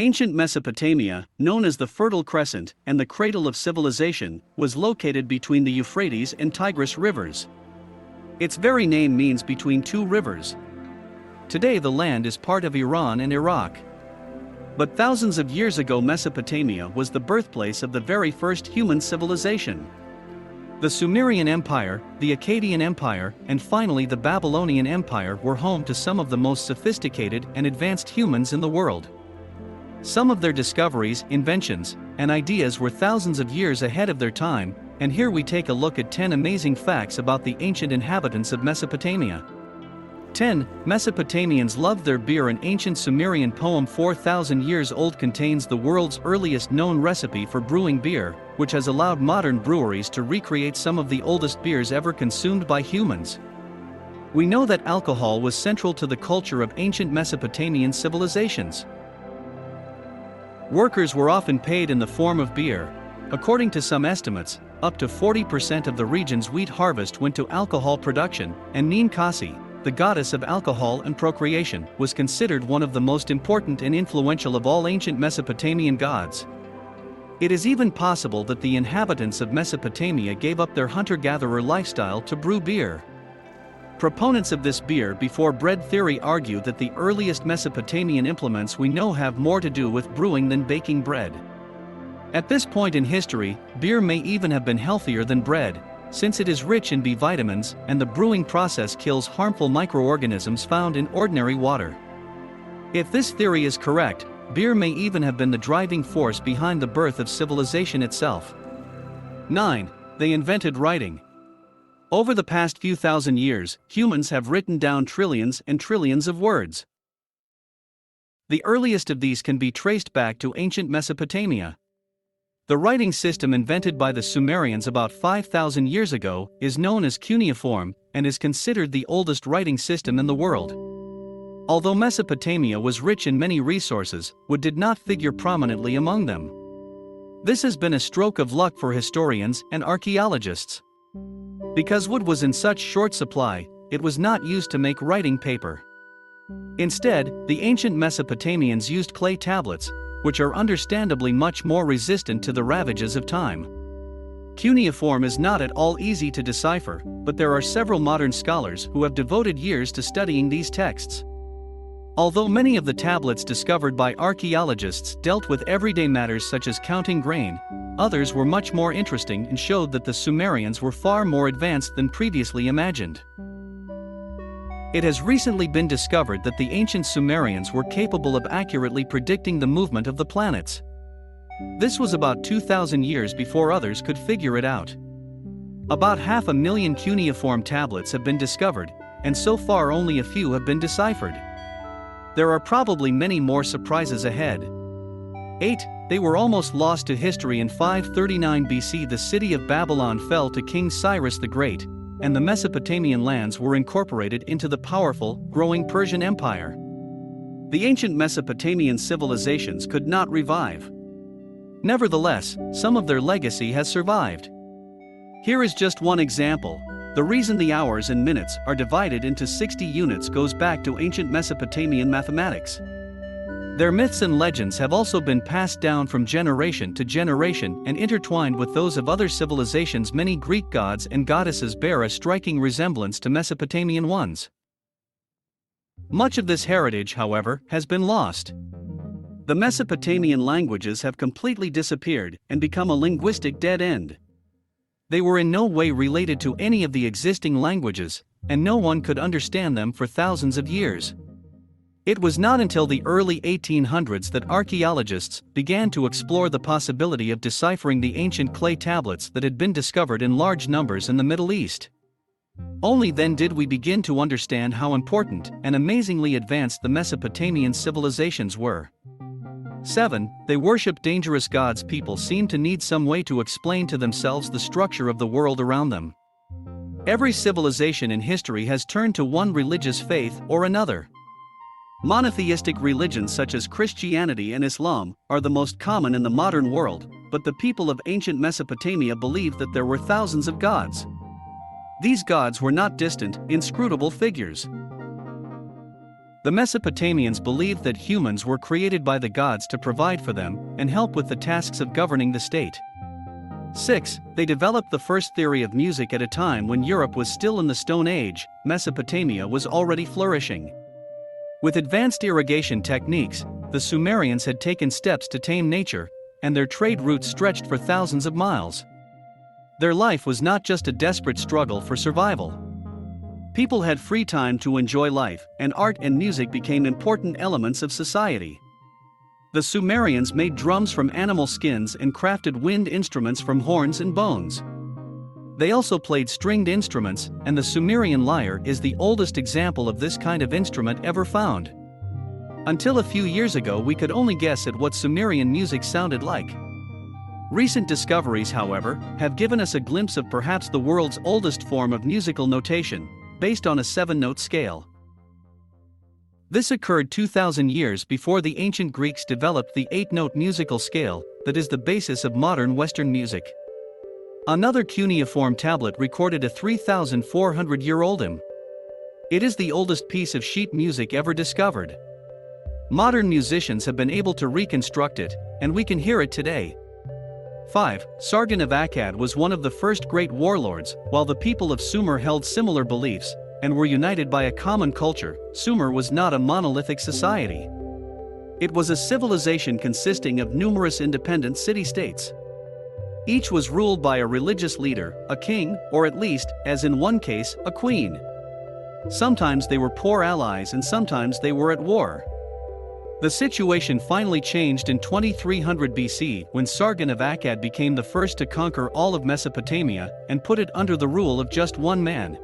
Ancient Mesopotamia, known as the Fertile Crescent and the cradle of civilization, was located between the Euphrates and Tigris rivers. Its very name means between two rivers. Today the land is part of Iran and Iraq. But thousands of years ago Mesopotamia was the birthplace of the very first human civilization. The Sumerian Empire, the Akkadian Empire, and finally the Babylonian Empire were home to some of the most sophisticated and advanced humans in the world. Some of their discoveries, inventions, and ideas were thousands of years ahead of their time, and here we take a look at 10 amazing facts about the ancient inhabitants of Mesopotamia. 10. Mesopotamians loved their beer. An ancient Sumerian poem 4,000 years old contains the world's earliest known recipe for brewing beer, which has allowed modern breweries to recreate some of the oldest beers ever consumed by humans. We know that alcohol was central to the culture of ancient Mesopotamian civilizations. Workers were often paid in the form of beer. According to some estimates, up to 40% of the region's wheat harvest went to alcohol production, and Ninkasi, the goddess of alcohol and procreation, was considered one of the most important and influential of all ancient Mesopotamian gods. It is even possible that the inhabitants of Mesopotamia gave up their hunter-gatherer lifestyle to brew beer. Proponents of this beer before bread theory argue that the earliest Mesopotamian implements we know have more to do with brewing than baking bread. At this point in history, beer may even have been healthier than bread, since it is rich in B vitamins and the brewing process kills harmful microorganisms found in ordinary water. If this theory is correct, beer may even have been the driving force behind the birth of civilization itself. 9. They invented writing. Over the past few thousand years, humans have written down trillions and trillions of words. The earliest of these can be traced back to ancient Mesopotamia. The writing system invented by the Sumerians about 5,000 years ago is known as cuneiform and is considered the oldest writing system in the world. Although Mesopotamia was rich in many resources, wood did not figure prominently among them. This has been a stroke of luck for historians and archaeologists. Because wood was in such short supply, it was not used to make writing paper. Instead, the ancient Mesopotamians used clay tablets, which are understandably much more resistant to the ravages of time. Cuneiform is not at all easy to decipher, but there are several modern scholars who have devoted years to studying these texts. Although many of the tablets discovered by archaeologists dealt with everyday matters such as counting grain, others were much more interesting and showed that the Sumerians were far more advanced than previously imagined. It has recently been discovered that the ancient Sumerians were capable of accurately predicting the movement of the planets. This was about 2,000 years before others could figure it out. About 500,000 cuneiform tablets have been discovered, and so far only a few have been deciphered. There are probably many more surprises ahead. 8. They were almost lost to history. In 539 BC the city of Babylon fell to King Cyrus the Great, and the Mesopotamian lands were incorporated into the powerful, growing Persian Empire. The ancient Mesopotamian civilizations could not revive. Nevertheless, some of their legacy has survived. Here is just one example. The reason the hours and minutes are divided into 60 units goes back to ancient Mesopotamian mathematics. Their myths and legends have also been passed down from generation to generation and intertwined with those of other civilizations. Many Greek gods and goddesses bear a striking resemblance to Mesopotamian ones. Much of this heritage, however, has been lost. The Mesopotamian languages have completely disappeared and become a linguistic dead end. They were in no way related to any of the existing languages, and no one could understand them for thousands of years. It was not until the early 1800s that archaeologists began to explore the possibility of deciphering the ancient clay tablets that had been discovered in large numbers in the Middle East. Only then did we begin to understand how important and amazingly advanced the Mesopotamian civilizations were. 7. They worship dangerous gods. People seem to need some way to explain to themselves the structure of the world around them. Every civilization in history has turned to one religious faith or another. Monotheistic religions such as Christianity and Islam are the most common in the modern world, but the people of ancient Mesopotamia believed that there were thousands of gods. These gods were not distant, inscrutable figures. The Mesopotamians believed that humans were created by the gods to provide for them and help with the tasks of governing the state. 6. They developed the first theory of music at a time when Europe was still in the Stone Age. Mesopotamia was already flourishing. With advanced irrigation techniques, the Sumerians had taken steps to tame nature, and their trade routes stretched for thousands of miles. Their life was not just a desperate struggle for survival. People had free time to enjoy life, and art and music became important elements of society. The Sumerians made drums from animal skins and crafted wind instruments from horns and bones. They also played stringed instruments, and the Sumerian lyre is the oldest example of this kind of instrument ever found. Until a few years ago, we could only guess at what Sumerian music sounded like. Recent discoveries, however, have given us a glimpse of perhaps the world's oldest form of musical notation, based on a 7-note scale. This occurred 2,000 years before the ancient Greeks developed the 8-note musical scale that is the basis of modern Western music. Another cuneiform tablet recorded a 3,400-year-old hymn. It is the oldest piece of sheet music ever discovered. Modern musicians have been able to reconstruct it, and we can hear it today. 5. Sargon of Akkad was one of the first great warlords. While the people of Sumer held similar beliefs and were united by a common culture, Sumer was not a monolithic society. It was a civilization consisting of numerous independent city-states. Each was ruled by a religious leader, a king, or at least, as in one case, a queen. Sometimes they were poor allies and sometimes they were at war. The situation finally changed in 2300 BC when Sargon of Akkad became the first to conquer all of Mesopotamia and put it under the rule of just one man.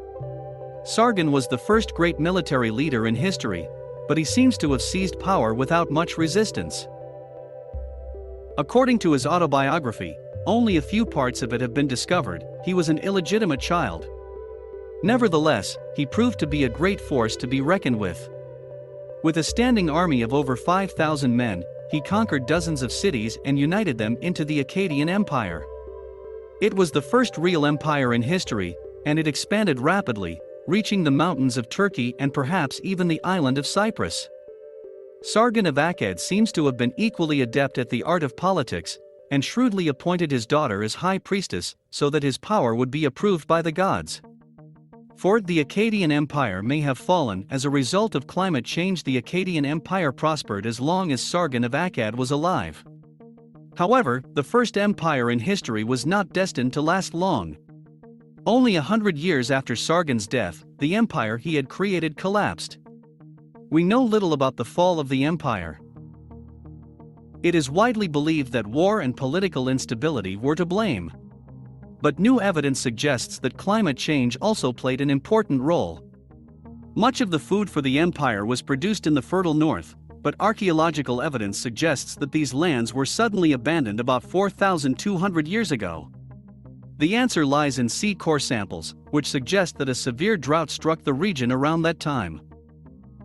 Sargon was the first great military leader in history, but he seems to have seized power without much resistance. According to his autobiography, only a few parts of it have been discovered. He was an illegitimate child. Nevertheless, he proved to be a great force to be reckoned with. With a standing army of over 5,000 men, he conquered dozens of cities and united them into the Akkadian Empire. It was the first real empire in history, and it expanded rapidly, reaching the mountains of Turkey and perhaps even the island of Cyprus. Sargon of Akkad seems to have been equally adept at the art of politics, and shrewdly appointed his daughter as high priestess so that his power would be approved by the gods. 4. The Akkadian Empire may have fallen as a result of climate change. The Akkadian Empire prospered as long as Sargon of Akkad was alive. However, the first empire in history was not destined to last long. Only 100 years after Sargon's death, the empire he had created collapsed. We know little about the fall of the empire. It is widely believed that war and political instability were to blame. But new evidence suggests that climate change also played an important role. Much of the food for the empire was produced in the fertile north, but archaeological evidence suggests that these lands were suddenly abandoned about 4,200 years ago. The answer lies in sea core samples, which suggest that a severe drought struck the region around that time.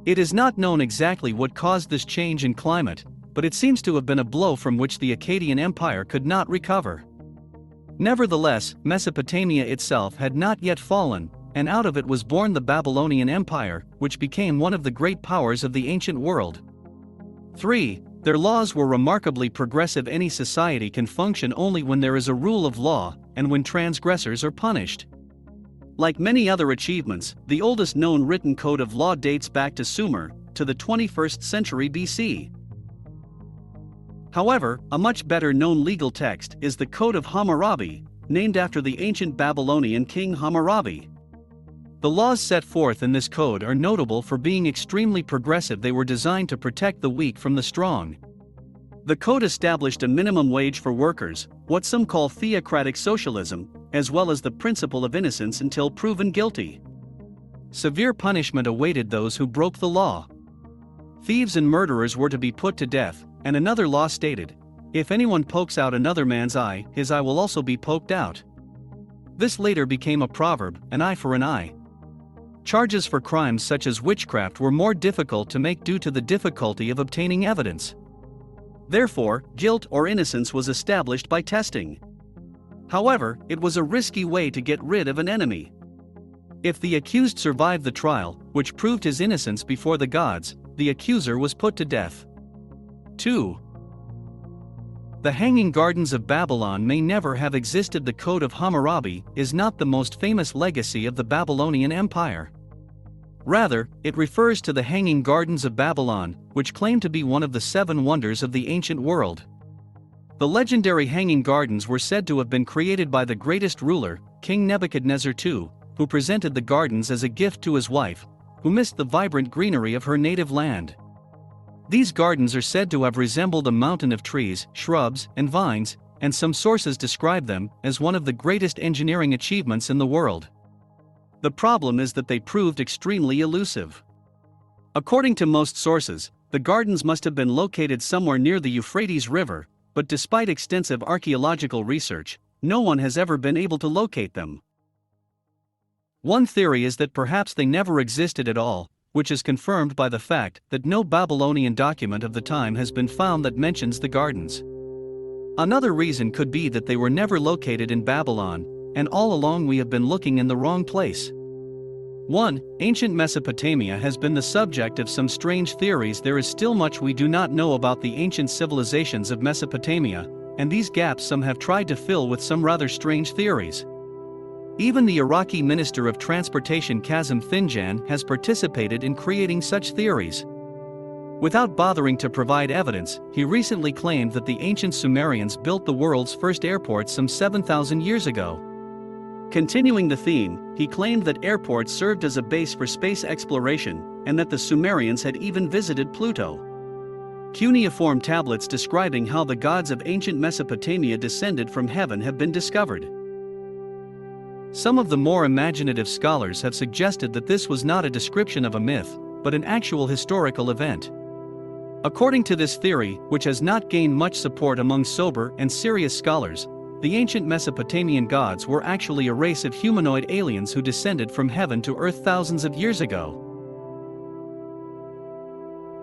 It is not known exactly what caused this change in climate, but it seems to have been a blow from which the Akkadian Empire could not recover. Nevertheless, Mesopotamia itself had not yet fallen, and out of it was born the Babylonian Empire, which became one of the great powers of the ancient world. 3. Their laws were remarkably progressive. Any society can function only when there is a rule of law, and when transgressors are punished. Like many other achievements, the oldest known written code of law dates back to Sumer, to the 21st century BC. However, a much better known legal text is the Code of Hammurabi, named after the ancient Babylonian king Hammurabi. The laws set forth in this code are notable for being extremely progressive. They were designed to protect the weak from the strong. The code established a minimum wage for workers, what some call theocratic socialism, as well as the principle of innocence until proven guilty. Severe punishment awaited those who broke the law. Thieves and murderers were to be put to death, and another law stated, "If anyone pokes out another man's eye, his eye will also be poked out." This later became a proverb, an eye for an eye. Charges for crimes such as witchcraft were more difficult to make due to the difficulty of obtaining evidence. Therefore, guilt or innocence was established by testing. However, it was a risky way to get rid of an enemy. If the accused survived the trial, which proved his innocence before the gods, the accuser was put to death. 2. The Hanging Gardens of Babylon may never have existed. The Code of Hammurabi is not the most famous legacy of the Babylonian Empire. Rather, it refers to the Hanging Gardens of Babylon, which claim to be one of the 7 wonders of the ancient world. The legendary Hanging Gardens were said to have been created by the greatest ruler, King Nebuchadnezzar II, who presented the gardens as a gift to his wife, who missed the vibrant greenery of her native land. These gardens are said to have resembled a mountain of trees, shrubs, and vines, and some sources describe them as one of the greatest engineering achievements in the world. The problem is that they proved extremely elusive. According to most sources, the gardens must have been located somewhere near the Euphrates River, but despite extensive archaeological research, no one has ever been able to locate them. One theory is that perhaps they never existed at all, which is confirmed by the fact that no Babylonian document of the time has been found that mentions the gardens. Another reason could be that they were never located in Babylon, and all along we have been looking in the wrong place. 1. Ancient Mesopotamia has been the subject of some strange theories. There is still much we do not know about the ancient civilizations of Mesopotamia, and these gaps some have tried to fill with some rather strange theories. Even the Iraqi Minister of Transportation Kazem Finjan has participated in creating such theories. Without bothering to provide evidence, he recently claimed that the ancient Sumerians built the world's first airports some 7,000 years ago. Continuing the theme, he claimed that airports served as a base for space exploration, and that the Sumerians had even visited Pluto. Cuneiform tablets describing how the gods of ancient Mesopotamia descended from heaven have been discovered. Some of the more imaginative scholars have suggested that this was not a description of a myth, but an actual historical event. According to this theory, which has not gained much support among sober and serious scholars, the ancient Mesopotamian gods were actually a race of humanoid aliens who descended from heaven to earth thousands of years ago.